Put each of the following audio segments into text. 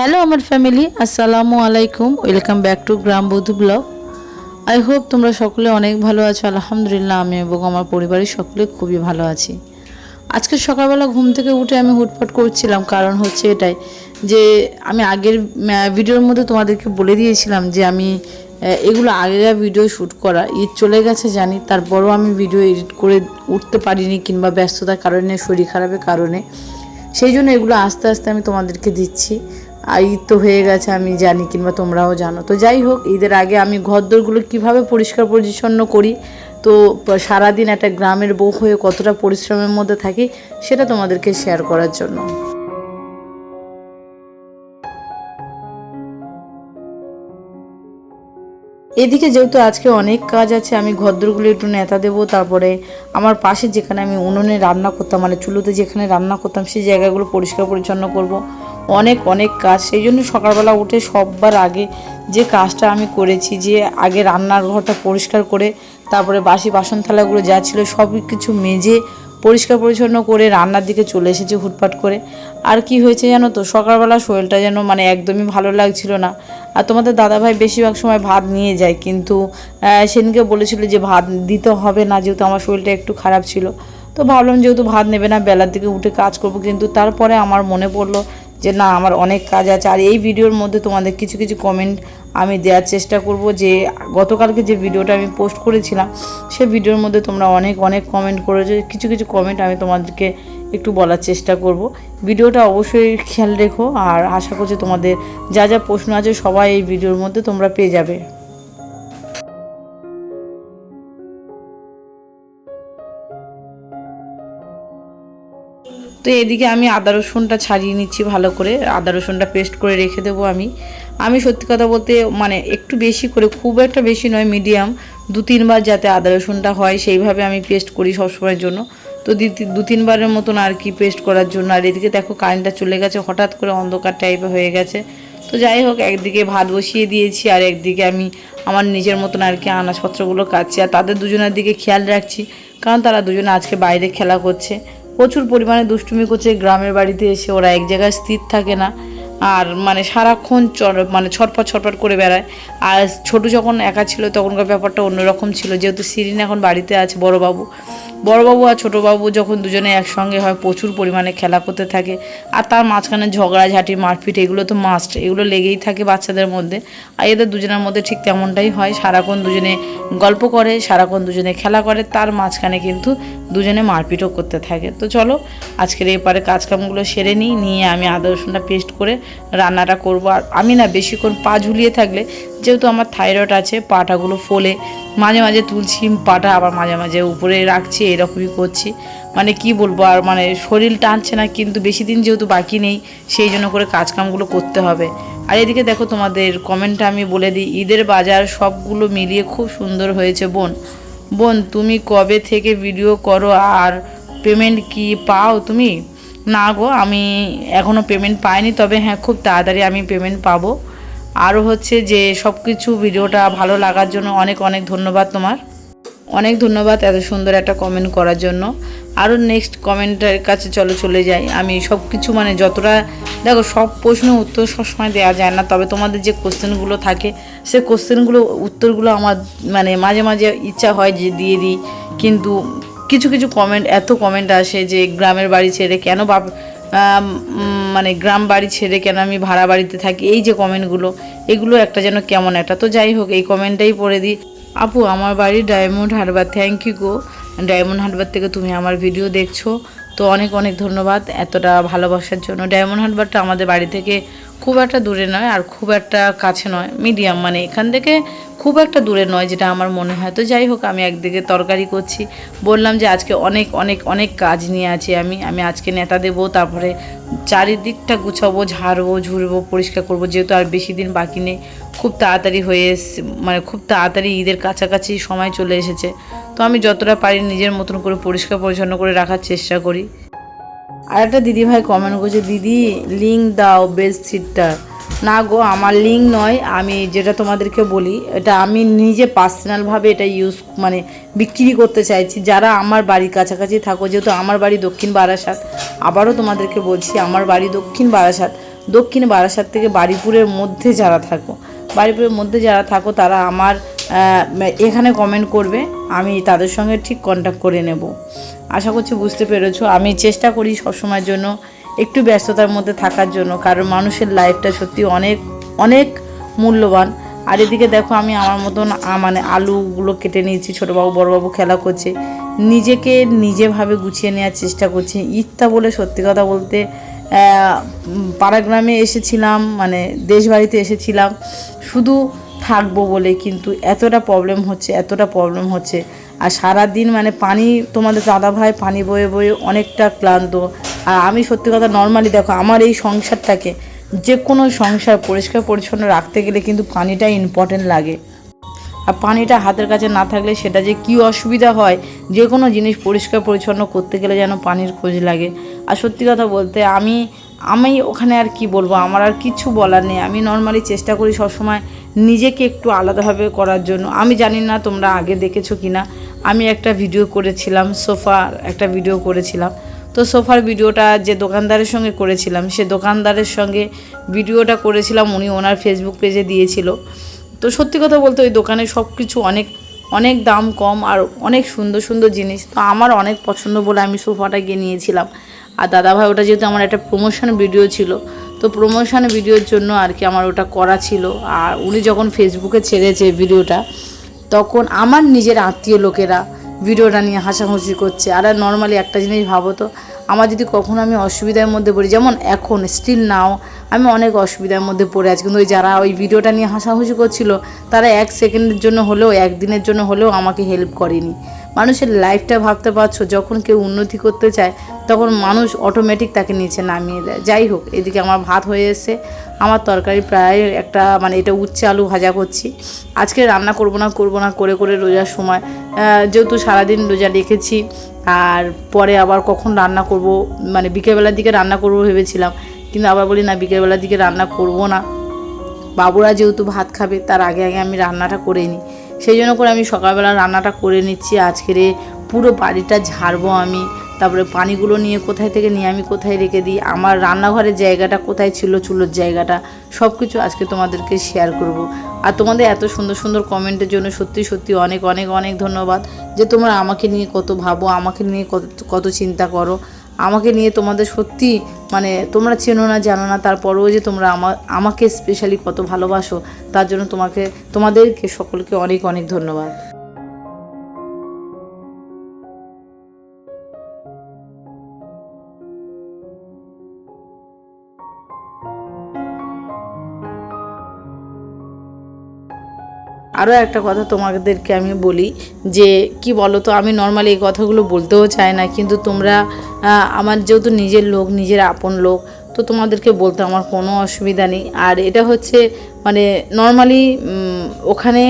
Hello আমার family, আসসালামু আলাইকুম। ওয়েলকাম ব্যাক টু গ্রাম বধূ ব্লগ। আই হোপ তোমরা সকলে অনেক ভালো আছো। আলহামদুলিল্লাহ আমি এবং আমার পরিবারের সকলে খুবই ভালো আছি। আজকে সকালবেলা ঘুম থেকে উঠে আমি হুটপাট করছিলাম, কারণ হচ্ছে এটাই যে আমি আগের ভিডিওর মধ্যে তোমাদেরকে বলে দিয়েছিলাম যে আমি এগুলো আগের ভিডিও শ্যুট করা, ঈদ চলে গেছে জানি, তারপরও আমি ভিডিও এডিট করে উঠতে পারিনি, কিংবা ব্যস্ততার কারণে, শরীর খারাপের কারণে। সেই জন্য এগুলো আস্তে আস্তে আমি তোমাদেরকে দিচ্ছি। আর ঈদ তো হয়ে গেছে আমি জানি, কিংবা তোমরাও জানো। তো যাই হোক, ঈদের আগে আমি ঘরদোরগুলো কীভাবে পরিষ্কার পরিচ্ছন্ন করি, তো সারাদিন একটা গ্রামের বউ হয়ে কতটা পরিশ্রমের মধ্যে থাকি, সেটা তোমাদেরকে শেয়ার করার জন্য। এদিকে যেহেতু আজকে অনেক কাজ আছে, আমি ঘরদোরগুলো একটু নেতা দেবো। তারপরে আমার পাশে যেখানে আমি উনুনে রান্না করতাম, মানে চুলোতে যেখানে রান্না করতাম, সেই জায়গাগুলো পরিষ্কার পরিচ্ছন্ন করব। অনেক অনেক কাজ, সেই জন্য সকালবেলা উঠে সববার আগে যে কাজটা আমি করেছি, যে আগে রান্নার ঘরটা পরিষ্কার করে তারপরে বাসি বাসন থালাগুলো যা ছিল সব কিছু মেজে পরিষ্কার পরিচ্ছন্ন করে রান্নার দিকে চলে এসেছি হুটপাট করে। আর কি হয়েছে জানো তো, সকালবেলা শরীরটা যেন মানে একদমই ভালো লাগছিল না। আর তোমাদের দাদাভাই বেশিরভাগ সময় ভাত নিয়ে যায়, কিন্তু সেদিনকে বলেছিল যে ভাত দিতে হবে না, যেহেতু আমার শরীরটা একটু খারাপ ছিল। তো ভাবলাম যেহেতু ভাত নেবে না, বেলার দিকে উঠে কাজ করব। কিন্তু তারপরে আমার মনে পড়লো যে না, আমার অনেক কাজ আছে। আর এই ভিডিওর মধ্যে তোমাদের কিছু কিছু কমেন্ট আমি দেওয়ার চেষ্টা করব, যে গতকালকে যে ভিডিওটা আমি পোস্ট করেছিলাম সেই ভিডিওর মধ্যে তোমরা অনেক অনেক কমেন্ট করেছো। কিছু কিছু কমেন্ট আমি তোমাদেরকে একটু বলার চেষ্টা করব। ভিডিওটা অবশ্যই খেয়াল রেখো, আর আশা করছি তোমাদের যা যা প্রশ্ন আছে সবাই এই ভিডিওর মধ্যে তোমরা পেয়ে যাবে। তো এদিকে আমি আদা রসুনটা ছাড়িয়ে নিচ্ছি ভালো করে, আদা রসুনটা পেস্ট করে রেখে দেবো। আমি সত্যি কথা বলতে মানে একটু বেশি করে, খুব একটা বেশি নয়, মিডিয়াম 2-3 বার যাতে আদা রসুনটা হয় সেইভাবে আমি পেস্ট করি সবসময়ের জন্য। তো 2-3 বারের মতন আর কি পেস্ট করার জন্য। আর এদিকে দেখো কারেন্টটা চলে গেছে, হঠাৎ করে অন্ধকার টাইপের হয়ে গেছে। তো যাই হোক, একদিকে ভাত বসিয়ে দিয়েছি, আর একদিকে আমি আমার নিজের মতন আর কি আনাজপত্রগুলো কাটছি। আর তাদের দুজনের দিকে খেয়াল রাখছি, কারণ তারা দুজনে আজকে বাইরে খেলা করছে, প্রচুর পরিমাণে দুষ্টুমি করছে। গ্রামের বাড়িতে এসে ওরা এক জায়গায় স্থির থাকে না, আর মানে সারাক্ষণ ছটপট করে বেড়ায়। আর ছোট যখন একা ছিল তখনকার ব্যাপারটা অন্যরকম ছিল, যেহেতু শিরিন এখন বাড়িতে আছে, বড়বাবু আর ছোটোবাবু যখন দুজনে একসঙ্গে হয় প্রচুর পরিমাণে খেলা করতে থাকে। আর তার মাঝখানে ঝগড়াঝাঁটি মারপিট এগুলো তো মাস্ট, এগুলো লেগেই থাকে বাচ্চাদের মধ্যে। আর এদের দুজনের মধ্যে ঠিক তেমনটাই হয়, সারাক্ষণ দুজনে গল্প করে, সারাক্ষণ দুজনে খেলা করে, তার মাঝখানে কিন্তু দুজনে মারপিটও করতে থাকে। তো চলো আজকের এপারে কাজকামগুলো সেরে নিয়ে আমি আদা রসুনটা পেস্ট করে রান্নাটা করব। আর আমি না বেশিক্ষণ পা ঝুলিয়ে থাকলে, যেহেতু আমার থাইরয়েড আছে, পাটাগুলো ফোলে, মাঝে মাঝে তুলছি পাটা, আবার মাঝে মাঝে উপরে রাখছি, এরকমই করছি। মানে কি বলবো, আর মানে শরীর টানছে না, কিন্তু বেশি দিন যেহেতু বাকি নেই, সেই জন্য করে কাজকামগুলো করতে হবে। আর এদিকে দেখো তোমাদের কমেন্টটা আমি বলে দিই, ঈদের বাজার সবগুলো মিলিয়ে খুব সুন্দর হয়েছে। বোন তুমি কবে থেকে ভিডিও করো, আর পেমেন্ট কি পাও তুমি? না গো, আমি এখনও পেমেন্ট পাইনি, তবে হ্যাঁ খুব তাড়াতাড়ি আমি পেমেন্ট পাবো। আরও হচ্ছে যে সব কিছু ভিডিওটা ভালো লাগার জন্য অনেক অনেক ধন্যবাদ তোমার, অনেক ধন্যবাদ এত সুন্দর একটা কমেন্ট করার জন্য। আরও নেক্সট কমেন্টের কাছে চলে যাই। আমি সব কিছু মানে যতটা, দেখো সব প্রশ্নের উত্তর সবসময় দেওয়া যায় না, তবে তোমাদের যে কোশ্চেনগুলো থাকে সে কোশ্চেনগুলো উত্তরগুলো আমার মানে মাঝে মাঝে ইচ্ছা হয় যে দিয়ে দিই, কিন্তু কিছু কিছু এত কমেন্ট আসে যে গ্রামের বাড়ি ছেড়ে কেন মানে গ্রাম বাড়ি ছেড়ে কেন আমি ভাড়া বাড়িতে থাকি, এই যে কমেন্টগুলো, এগুলো একটা যেন কেমন একটা। তো যাই হোক, এই কমেন্টটাই পড়ে দিই। আপু আমার বাড়ি ডায়মন্ড হারবার। থ্যাংক ইউ গো, ডায়মন্ড হারবার থেকে তুমি আমার ভিডিও দেখছো, তো অনেক অনেক ধন্যবাদ এতটা ভালোবাসার জন্য। ডায়মন্ড হারবারটা আমাদের বাড়ি থেকে খুব একটা দূরে নয়, আর খুব একটা কাছে নয়, মিডিয়াম, মানে এখান থেকে খুব একটা দূরে নয় যেটা আমার মনে হয়। তো যাই হোক, আমি একদিকে তরকারি করছি, বললাম যে আজকে অনেক অনেক অনেক কাজ নিয়ে আছি। আমি আজকে নেতা দেবো, তারপরে চারিদিকটা গুছাবো, ঝাড়বো, ঝুড়বো, পরিষ্কার করবো, যেহেতু আর বেশি দিন বাকি নেই, খুব তাড়াতাড়ি হয়ে এসছে, মানে খুব তাড়াতাড়ি ঈদের কাছাকাছি সময় চলে এসেছে। তো আমি যতটা পারি নিজের মতন করে পরিষ্কার পরিচ্ছন্ন করে রাখার চেষ্টা করি। আর একটা দিদিভাই কমেন্ট করছে, দিদি লিঙ্ক দাও বেডশিটটা। না গো, আমার লিঙ্ক নয়, আমি যেটা তোমাদেরকে বলি এটা আমি নিজে পার্সোনালভাবে এটা মানে বিক্রি করতে চাইছি। যারা আমার বাড়ির কাছাকাছি থাকো, যেহেতু আমার বাড়ি দক্ষিণ বারাসাত, আবারও তোমাদেরকে বলছি আমার বাড়ি দক্ষিণ বারাসাত, দক্ষিণ বারাসাত থেকে বারুইপুরের মধ্যে যারা থাকো তারা আমার এখানে কমেন্ট করবে, আমি তাদের সঙ্গে ঠিক কন্ট্যাক্ট করে নেব। আশা করছি বুঝতে পেরেছো। আমি চেষ্টা করি সবসময়ের জন্য একটু ব্যস্ততার মধ্যে থাকার জন্য, কারণ মানুষের লাইফটা সত্যি অনেক অনেক মূল্যবান। আর এদিকে দেখো আমি আমার মতন মানে আলুগুলো কেটে নিয়েছি, ছোটোবাবু বড়োবাবু খেলা করছে, নিজেকে নিজেভাবে গুছিয়ে নেওয়ার চেষ্টা করছি। ইচ্ছা বলে সত্যি কথা বলতে পাড়াগ্রামে এসেছিলাম, মানে দেশ বাড়িতে এসেছিলাম শুধু থাকবো বলে, কিন্তু এতটা প্রবলেম হচ্ছে। আর সারাদিন মানে পানি, তোমাদের দাদাভাই পানি বয়ে বয়ে অনেকটা ক্লান্ত। আর আমি সত্যি কথা নর্মালি দেখো আমার এই সংসারটাকে, যে কোনো সংসার পরিষ্কার পরিচ্ছন্ন রাখতে গেলে কিন্তু পানিটা ইম্পর্টেন্ট লাগে। আর পানিটা হাতের কাছে না থাকলে সেটা যে কী অসুবিধা হয়, যে কোনো জিনিস পরিষ্কার পরিচ্ছন্ন করতে গেলে যেন পানির খোঁজ লাগে। আর সত্যি কথা বলতে আমি ওখানে আর কি বলবো, আমার আর কিছু বলার নেই। আমি নর্মালি চেষ্টা করি সবসময় নিজেকে একটু আলাদাভাবে করার জন্য। আমি জানি না তোমরা আগে দেখেছো কি না, আমি একটা ভিডিও করেছিলাম, সোফার একটা ভিডিও করেছিলাম। তো সোফার ভিডিওটা যে দোকানদারের সঙ্গে করেছিলাম, সে দোকানদারের সঙ্গে ভিডিওটা করেছিলাম, উনি ওনার ফেসবুক পেজে দিয়েছিল। তো সত্যি কথা বলতে ওই দোকানে সব কিছু অনেক অনেক দাম কম আর অনেক সুন্দর সুন্দর জিনিস। তো আমার অনেক পছন্দ বলে আমি সোফাটা গিয়ে নিয়েছিলাম। আর দাদাভাই ওটা যেহেতু আমার একটা প্রমোশন ভিডিও ছিল, তো প্রমোশন ভিডিওর জন্য আর কি আমার ওটা করা ছিল। আর উনি যখন ফেসবুকে ছেড়েছে ভিডিওটা, তখন আমার নিজের আত্মীয় লোকেরা ভিডিওটা নিয়ে হাসাহাসি করছে। আর নর্মালি একটা জিনিস ভাবো তো, আমার যদি কখনো আমি অসুবিধার মধ্যে পড়ি, যেমন এখন স্টিল নাও আমি অনেক অসুবিধার মধ্যে পড়ে আছি, কিন্তু ওই যারা ওই ভিডিওটা নিয়ে হাসাহাসি করছিল তারা 1 সেকেন্ডের জন্য হলেও, 1 দিনের জন্য হলেও আমাকে হেল্প করেনি। মানুষের লাইফটা ভাবতে পারছো, যখন কেউ উন্নতি করতে চায় তখন মানুষ অটোমেটিক তাকে নিচে নামিয়ে দেয়। যাই হোক, এদিকে আমার ভাত হয়ে এসে, আমার তরকারি প্রায় একটা মানে এটা উচ্ছে আলু ভাজা করছি। আজকে রান্না করব না করে রোজার সময়, যেহেতু সারাদিন রোজা রেখেছি, আর পরে আবার কখন রান্না করব, মানে বিকেলবেলার দিকে রান্না করব ভেবেছিলাম, কিন্তু আবার বলি না বিকেলবেলার দিকে রান্না করব না, বাবুরা যেহেতু ভাত খাবে তার আগে আমি রান্নাটা করে নিই। সেই জন্য করে আমি সকালবেলা রান্নাটা করে নিচ্ছি। আজকের পুরো বাড়িটা ঝাড়বো আমি, তারপরে পানিগুলো নিয়ে কোথায় থেকে নিয়ে আমি কোথায় রেখে দিই, আমার রান্নাঘরের জায়গাটা কোথায় ছিল, চুলোর জায়গাটা, সব কিছু আজকে তোমাদেরকে শেয়ার করব। আর তোমাদের এত সুন্দর সুন্দর কমেন্টের জন্য সত্যি সত্যি অনেক অনেক অনেক ধন্যবাদ, যে তোমরা আমাকে নিয়ে কত ভাবো, আমাকে নিয়ে কত চিন্তা করো, আমাকে নিয়ে তোমাদের সত্যি মানে তোমরা চেনো না জানো না, তারপরেও যে তোমরা আমাকে স্পেশালি কত ভালোবাসো, তার জন্য তোমাদেরকে সকলকে অনেক অনেক ধন্যবাদ। আরও একটা কথা তোমাদেরকে আমি বলি, যে কি বলো তো, আমি নর্মালি এই কথাগুলো বলতেও চাই না, কিন্তু তোমরা আমার যেহেতু নিজের লোক, নিজের আপন লোক, তো তোমাদেরকে বলতে আমার কোনো অসুবিধা নেই। আর এটা হচ্ছে মানে নর্মালি ওখানে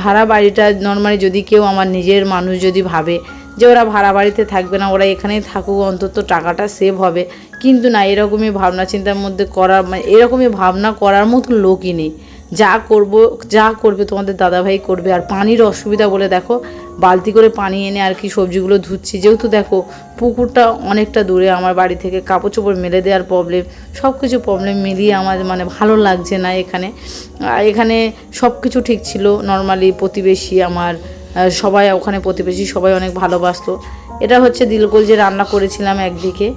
ভাড়া বাড়িটা নর্মালি যদি কেউ আমার নিজের মানুষ যদি ভাবে যে ওরা ভাড়া বাড়িতে থাকবে না, ওরা এখানেই থাকুক, অন্তত টাকাটা সেভ হবে, কিন্তু না, এরকমই ভাবনা চিন্তার মধ্যে করার মানে এরকমই ভাবনা করার মতো লোকই নেই। যা করবে তোমাদের দাদাভাই করবে। আর পানির অসুবিধা বলে দেখো বালতি করে পানি এনে আর কি সবজিগুলো ধুচ্ছি, যেহেতু দেখো পুকুরটা অনেকটা দূরে আমার বাড়ি থেকে, কাপড় চোপড় মেলে দেওয়ার প্রবলেম, সব কিছু প্রবলেম মিলিয়ে আমার মানে ভালো লাগছে না এখানে। এখানে সব কিছু ঠিক ছিল, নর্মালি প্রতিবেশী আমার সবাই, ওখানে প্রতিবেশী সবাই অনেক ভালোবাসতো। এটা হচ্ছে দিলকলজে রান্না করেছিলাম একদিকে,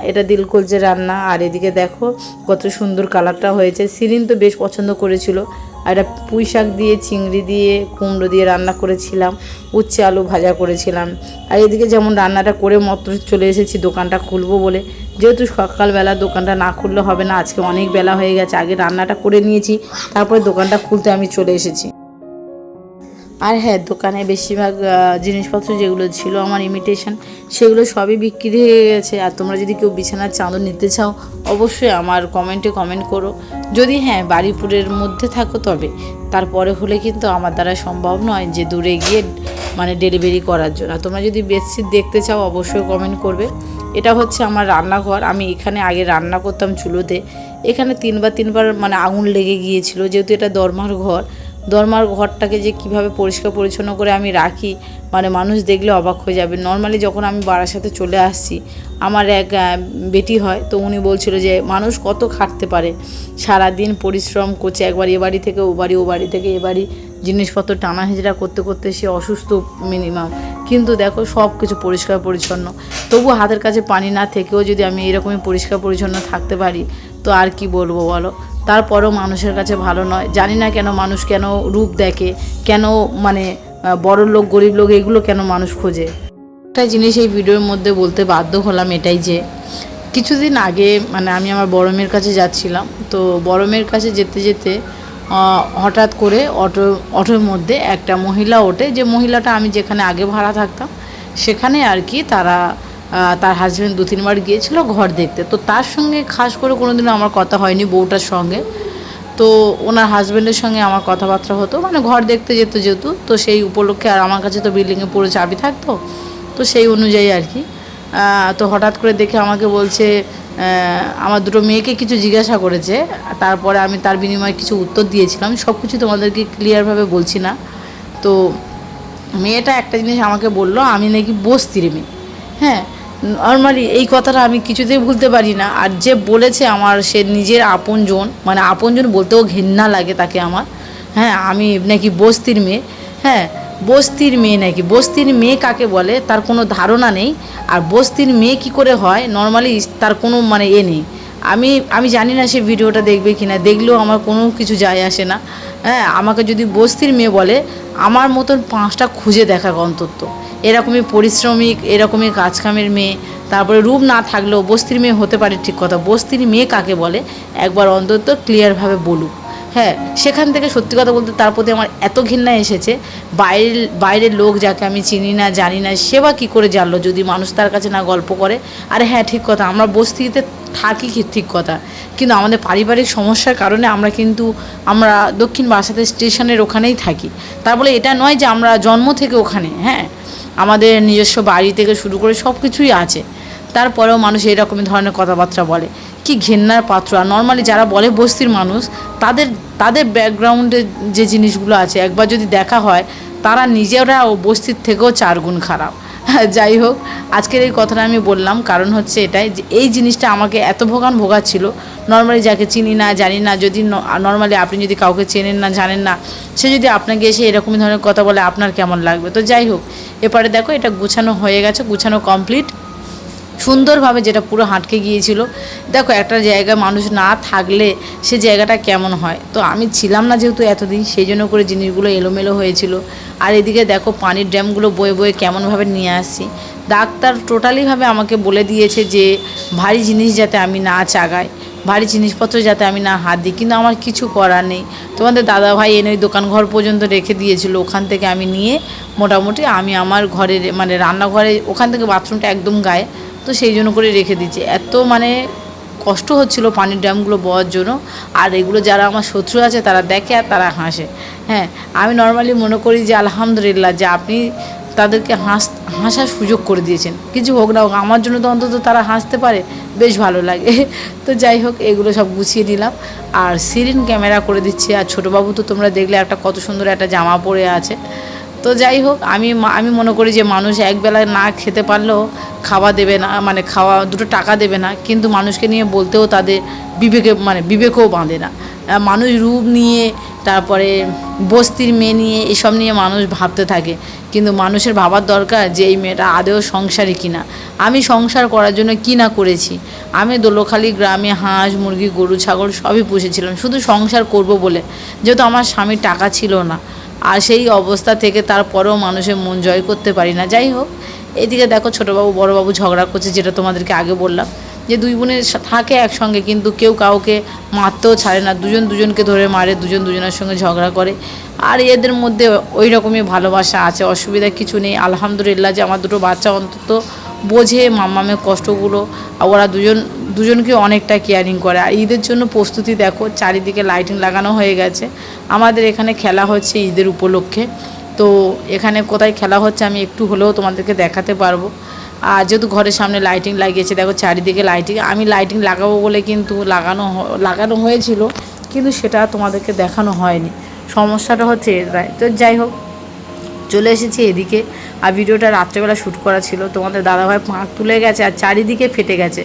এটা দিলকলজে রান্না। আর এদিকে দেখো কত সুন্দর কালারটা হয়েছে। সিরিন তো বেশ পছন্দ করেছিল। আর এটা পুঁই শাক দিয়ে, চিংড়ি দিয়ে, কুমড়ো দিয়ে রান্না করেছিলাম, উচ্ছে আলু ভাজা করেছিলাম। আর এদিকে যেমন রান্নাটা করে মাত্র চলে এসেছি দোকানটা খুলবো বলে, যেহেতু সকালবেলা দোকানটা না খুললে হবে না, আজকে অনেক বেলা হয়ে গেছে, আগে রান্নাটা করে নিয়েছি, তারপরে দোকানটা খুলতে আমি চলে এসেছি। আর হ্যাঁ, দোকানে বেশিরভাগ জিনিসপত্র যেগুলো ছিল আমার ইমিটেশন, সেগুলো সবই বিক্রি হয়ে গেছে। আর তোমরা যদি কেউ বিছানার চাদর নিতে চাও অবশ্যই আমার কমেন্টে কমেন্ট করো, যদি হ্যাঁ বারুইপুরের মধ্যে থাকো তবে। তারপরে হলে কিন্তু আমার দ্বারা সম্ভব নয় যে দূরে গিয়ে মানে ডেলিভারি করার জন্য। আর তোমরা যদি বেডশিট দেখতে চাও অবশ্যই কমেন্ট করবে। এটা হচ্ছে আমার রান্নাঘর, আমি এখানে আগে রান্না করতাম চুলোতে, এখানে 3বার মানে আগুন লেগে গিয়েছিল, যেহেতু এটা দরমার ঘর, দরমার ঘরটাকে যে কিভাবে পরিষ্কার পরিচ্ছন্ন করে আমি রাখি, মানে মানুষ দেখলে অবাক হয়ে যাবে। নর্মালি যখন আমি বারাসাতে চলে আসছি, আমার এক বেটি হয়, তো উনি বলছিল যে মানুষ কত খাটতে পারে, সারাদিন পরিশ্রম করছে, একবার এ বাড়ি থেকে ও বাড়ি, ও বাড়ি থেকে এ বাড়ি, জিনিসপত্র টানা হেঁচড়া করতে করতে সে অসুস্থ মিনিমাম, কিন্তু দেখো সব কিছু পরিষ্কার পরিচ্ছন্ন। তবু হাতের কাছে পানি না থেকেও যদি আমি এরকমই পরিষ্কার পরিচ্ছন্ন থাকতে পারি, তো আর কি বলবো বলো। তারপরেও মানুষের কাছে ভালো নয়, জানি না কেন মানুষ কেন রূপ দেখে, কেন মানে বড় লোক গরিব লোক এগুলো কেন মানুষ খোঁজে। একটা জিনিস এই ভিডিওর মধ্যে বলতে বাধ্য হলাম, এটাই যে কিছুদিন আগে মানে আমি আমার বড় মেয়ের কাছে যাচ্ছিলাম, তো বড় মেয়ের কাছে যেতে যেতে হঠাৎ করে অটোর মধ্যে একটা মহিলা ওঠে, যে মহিলাটা আমি যেখানে আগে ভাড়া থাকতাম সেখানে আর কি তার হাজব্যান্ড 2-3 বার গিয়েছিল ঘর দেখতে। তো তার সঙ্গে খাস করে কোনোদিনও আমার কথা হয়নি বউটার সঙ্গে, তো ওনার হাজব্যান্ডের সঙ্গে আমার কথাবার্তা হতো, মানে ঘর দেখতে যেত যেহেতু, তো সেই উপলক্ষে। আর আমার কাছে তো বিল্ডিংয়ে পুরো চাবি থাকতো, তো সেই অনুযায়ী আর কি। তো হঠাৎ করে দেখে আমাকে বলছে, আমার দুটো মেয়েকে কিছু জিজ্ঞাসা করেছে, তারপরে আমি তার বিনিময়ে কিছু উত্তর দিয়েছিলাম। সব কিছু তোমাদেরকে ক্লিয়ারভাবে বলছি না। তো মেয়েটা একটা জিনিস আমাকে বললো, আমি নাকি বস্তির মেয়ে। হ্যাঁ, নর্মালি এই কথাটা আমি কিছুতেই ভুলতে পারি না। আর যে বলেছে আমার, সে নিজের আপনজন, মানে আপনজন বলতেও ঘেন্না লাগে তাকে আমার। হ্যাঁ, আমি নাকি বস্তির মেয়ে। হ্যাঁ, বস্তির মেয়ে নাকি, বস্তির মেয়ে কাকে বলে তার কোনো ধারণা নেই। আর বস্তির মেয়ে কী করে হয় নর্মালি তার কোনো মানে নেই। আমি জানি না সে ভিডিওটা দেখবে কি না, দেখলেও আমার কোনো কিছু যায় আসে না। হ্যাঁ, আমাকে যদি বস্তির মেয়ে বলে, আমার মতন 5টা খুঁজে দেখা অন্তত, এরকমই পরিশ্রমিক, এরকমই কাজকামের মেয়ে, তারপরে রূপ না থাকলেও বস্তির মেয়ে হতে পারে, ঠিক কথা। বস্তির মেয়ে কাকে বলে একবার অন্তত ক্লিয়ারভাবে বলুক। হ্যাঁ, সেখান থেকে সত্যি কথা বলতে তার প্রতি আমার এত ঘৃণা এসেছে। বাইরের লোক যাকে আমি চিনি না জানি না, সে বা কী করে জানলো যদি মানুষ তার কাছে না গল্প করে। আরে হ্যাঁ, ঠিক কথা, আমরা বস্তিতে থাকি কি ঠিক কথা, কিন্তু আমাদের পারিবারিক সমস্যার কারণে আমরা দক্ষিণ বারাসাতে স্টেশনের ওখানেই থাকি। তার বলে এটা নয় যে আমরা জন্ম থেকে ওখানে। হ্যাঁ, আমাদের নিজস্ব বাড়ি থেকে শুরু করে সব কিছুই আছে, তারপরেও মানুষ এইরকমই ধরনের কথাবার্তা বলে, কি ঘেন্নার পাত্র। আর নর্মালি যারা বলে বস্তির মানুষ, তাদের ব্যাকগ্রাউন্ডে যে জিনিসগুলো আছে একবার যদি দেখা হয়, তারা নিজেরাও বস্তির থেকেও 4 গুণ খারাপ। যাই হোক, আজকের এই কথাটা আমি বললাম কারণ হচ্ছে এটাই যে এই জিনিসটা আমাকে এত ভোগাচ্ছিল। নর্মালি যাকে চিনি না জানি না, যদি নর্মালি আপনি যদি কাউকে চেনেন না জানেন না, সে যদি আপনাকে এসে এরকমই ধরনের কথা বলে, আপনার কেমন লাগবে? তো যাই হোক, এবারে দেখো এটা গুছানো হয়ে গেছে, গুছানো কমপ্লিট সুন্দরভাবে, যেটা পুরো হাঁটকে গিয়েছিল। দেখো একটা জায়গায় মানুষ না থাকলে সে জায়গাটা কেমন হয়, তো আমি ছিলাম না যেহেতু এতদিন, সেই জন্য করে জিনিসগুলো এলোমেলো হয়েছিল। আর এদিকে দেখো পানির ড্যামগুলো বয়ে বয়ে কেমনভাবে নিয়ে আসছি। ডাক্তার টোটালিভাবে আমাকে বলে দিয়েছে যে ভারী জিনিস যাতে আমি না চাগাই, ভারী জিনিসপত্র যাতে আমি না হাত দিই, কিন্তু আমার কিছু করার নেই। তোমাদের দাদাভাই এনে ওই দোকান ঘর পর্যন্ত রেখে দিয়েছিল, ওখান থেকে আমি নিয়ে মোটামুটি আমি আমার ঘরের মানে রান্নাঘরে, ওখান থেকে বাথরুমটা একদম গায়ে, তো সেই জন্য করে রেখে দিচ্ছি। এত মানে কষ্ট হচ্ছিল পানির ড্যামগুলো বওয়ার জন্য। আর এগুলো যারা আমার শত্রু আছে তারা দেখে আর তারা হাসে। হ্যাঁ, আমি নর্মালি মনে করি যে আলহামদুলিল্লাহ যে আপনি তাদেরকে হাসার সুযোগ করে দিয়েছেন, কিছু হোক না হোক আমার জন্য তো অন্তত তারা হাসতে পারে, বেশ ভালো লাগে। তো যাই হোক, এগুলো সব গুছিয়ে নিলাম। আর সিরিন ক্যামেরা করে দিচ্ছি। আর ছোটোবাবু তো তোমরা দেখলে একটা কত সুন্দর একটা জামা পরে আছে। তো যাই হোক, আমি মনে করি যে মানুষ একবেলা না খেতে পারলেও খাওয়া দেবে না, মানে খাওয়া 2 টাকা দেবে না, কিন্তু মানুষকে নিয়ে বলতেও তাদের বিবেকেও বাঁধে না। মানুষ রূপ নিয়ে, তারপরে বস্তির মেয়ে নিয়ে, এসব নিয়ে মানুষ ভাবতে থাকে, কিন্তু মানুষের ভাবার দরকার যে এই মেয়েটা আদৌ সংসারী কিনা। আমি সংসার করার জন্য কি না করেছি। আমি দোলখালি গ্রামে হাঁস মুরগি গরু ছাগল সবই পুষেছিলাম শুধু সংসার করব বলে, যেহেতু আমার স্বামীর টাকা ছিল না। আর সেই অবস্থা থেকে তারপরেও মানুষের মন জয় করতে পারি না। যাই হোক, এদিকে দেখো ছোটোবাবু বড়োবাবু ঝগড়া করছে, যেটা তোমাদেরকে আগে বললাম যে 2 বোনের থাকে একসঙ্গে, কিন্তু কেউ কাউকে মারতেও ছাড়ে না, দুজন দুজনকে ধরে মারে, দুজন দুজনের সঙ্গে ঝগড়া করে। আর এদের মধ্যে ওই রকমই ভালোবাসা আছে, অসুবিধা কিছু নেই। আলহামদুলিল্লাহ যে আমার 2 বাচ্চা অন্তত বোঝে মাম্মামের কষ্টগুলো, আর ওরা দুজনকে অনেকটা কেয়ারিং করে। আর ঈদের জন্য প্রস্তুতি দেখো, চারিদিকে লাইটিং লাগানো হয়ে গেছে। আমাদের এখানে খেলা হচ্ছে ঈদের উপলক্ষে, তো এখানে কোথায় খেলা হচ্ছে আমি একটু হলেও তোমাদেরকে দেখাতে পারবো। আর যেহেতু ঘরের সামনে লাইটিং লাগিয়েছে, দেখো চারিদিকে লাইটিং, আমি লাইটিং লাগাবো বলে কিন্তু লাগানো হয়েছিল, কিন্তু সেটা তোমাদেরকে দেখানো হয়নি। সমস্যাটা হচ্ছে এটাই। তো যাই হোক, চলে এসেছি এদিকে। আর ভিডিওটা রাত্রেবেলা শ্যুট করা ছিল, তোমাদের দাদাভাই পাঁক তুলে গেছে আর চারিদিকে ফেটে গেছে।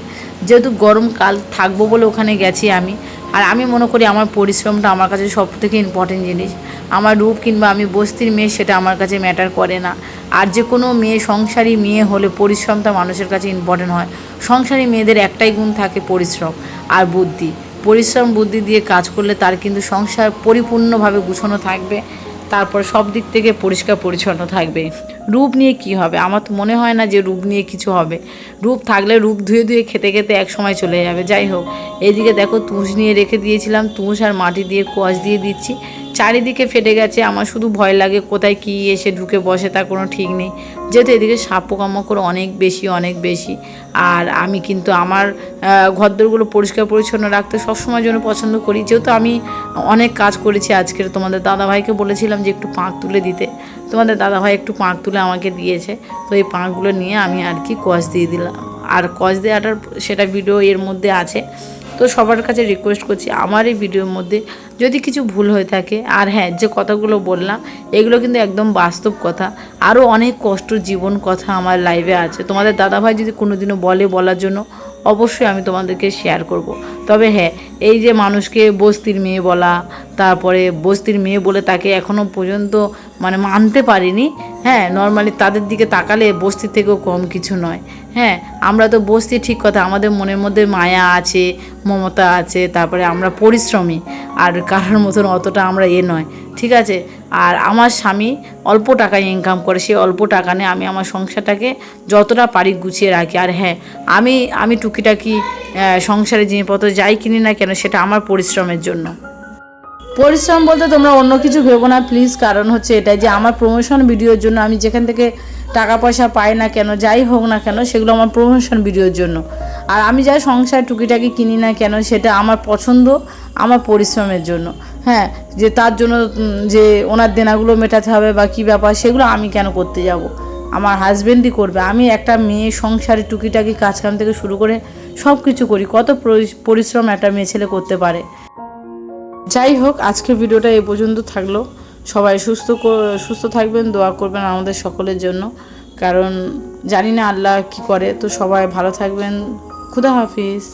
যেহেতু গরমকাল থাকবো বলে ওখানে গেছি আমি। আর আমি মনে করি আমার পরিশ্রমটা আমার কাছে সব থেকে ইম্পর্টেন্ট জিনিস। আমার রূপ কিংবা আমি বস্তির মেয়ে সেটা আমার কাছে ম্যাটার করে না। আর যে কোনো মেয়ে, সংসারী মেয়ে হলে পরিশ্রমটা মানুষের কাছে ইম্পর্টেন্ট হয়। সংসারী মেয়েদের একটাই গুণ থাকে, পরিশ্রম আর বুদ্ধি। পরিশ্রম বুদ্ধি দিয়ে কাজ করলে তার কিন্তু সংসার পরিপূর্ণভাবে গুছানো থাকবে, তারপর সব দিক থেকে পরিষ্কার পরিচ্ছন্ন থাকবে। রূপ নিয়ে কি হবে? আমার তো মনে হয় না যে রূপ নিয়ে কিছু হবে। রূপ থাকলে রূপ ধুয়ে ধুয়ে খেতে খেতে এক সময় চলে যাবে। যাই হোক, এইদিকে দেখো তুষ নিয়ে রেখে দিয়েছিলাম, তুষ আর মাটি দিয়ে কোয়াশ দিয়ে দিচ্ছি। চারিদিকে ফেটে গেছে, আমার শুধু ভয় লাগে কোথায় কী এসে ঢুকে বসে তার কোনো ঠিক নেই। যেহেতু এদিকে সাপ পোকামাকড় অনেক বেশি। আর আমি কিন্তু আমার ঘরদোরগুলো পরিষ্কার পরিচ্ছন্ন রাখতে সবসময়ের জন্য পছন্দ করি। যেহেতু আমি অনেক কাজ করেছি আজকের, তোমাদের দাদাভাইকে বলেছিলাম যে একটু পাঁক তুলে দিতে, তোমাদের দাদাভাই একটু পাঁক তুলে আমাকে দিয়েছে। তো এই পাঁকগুলো নিয়ে আমি আর কি কষ দিয়ে দিলাম। আর কষ দেওয়াটার সেটা ভিডিও এর মধ্যে আছে। তো সবার কাছে রিকোয়েস্ট করছি, আমার এই ভিডিওর মধ্যে যদি কিছু ভুল হয়ে থাকে, আর হ্যাঁ, যে কথাগুলো বললাম এগুলো কিন্তু একদম বাস্তব কথা। আরও অনেক কষ্ট জীবন কথা আমার লাইভে আছে। তোমাদের দাদাভাই যদি কোনোদিনও বলার জন্য, অবশ্যই আমি তোমাদেরকে শেয়ার করব। তবে হ্যাঁ, এই যে মানুষকে বস্তির মেয়ে বলা, তারপরে বস্তির মেয়ে বলে তাকে এখনও পর্যন্ত মানে মানতে পারিনি। হ্যাঁ, নর্মালি তাদের দিকে তাকালে বস্তির থেকেও কম কিছু নয়। হ্যাঁ, আমরা তো বস্তি, ঠিক কথা, আমাদের মনের মধ্যে মায়া আছে, মমতা আছে, তারপরে আমরা পরিশ্রমী, আর কারোর মতন অতটা আমরা নয়, ঠিক আছে। আর আমার স্বামী অল্প টাকায় ইনকাম করে, সেই অল্প টাকা নিয়ে আমি আমার সংসারটাকে যতটা পারি গুছিয়ে রাখি। আর হ্যাঁ, আমি টুকিটাকি সংসারে জিনিসপত্র যাই কিনি না কেন, সেটা আমার পরিশ্রমের জন্য। পরিশ্রম বলতে তোমরা অন্য কিছু ভেবো না প্লিজ। কারণ হচ্ছে এটাই যে আমার প্রমোশন ভিডিওর জন্য আমি যেখান থেকে টাকা পয়সা পাই না কেন, যাই হোক না কেন, সেগুলো আমার প্রমোশন ভিডিওর জন্য। আর আমি যাই সংসার টুকিটাকি কিনি না কেন, সেটা আমার পছন্দ, আমার পরিশ্রমের জন্য। হ্যাঁ, যে তার জন্য যে ওনার দেনাগুলো মেটাতে হবে বা কী ব্যাপার, সেগুলো আমি কেন করতে যাব? আমার হাজব্যান্ডই করবে। আমি একটা মেয়ে সংসারে টুকিটাকি কাজকাম থেকে শুরু করে সব কিছু করি। কত পরিশ্রম একটা মেয়ে ছেলে করতে পারে। যাই হোক, আজকের ভিডিওটা এ পর্যন্ত থাকলো। সবাই সুস্থ থাকবেন, দোয়া করবেন আমাদের সকলের জন্য। কারণ জানি না আল্লাহ কি করে। তো সবাই ভালো থাকবেন। খুদা হাফিজ।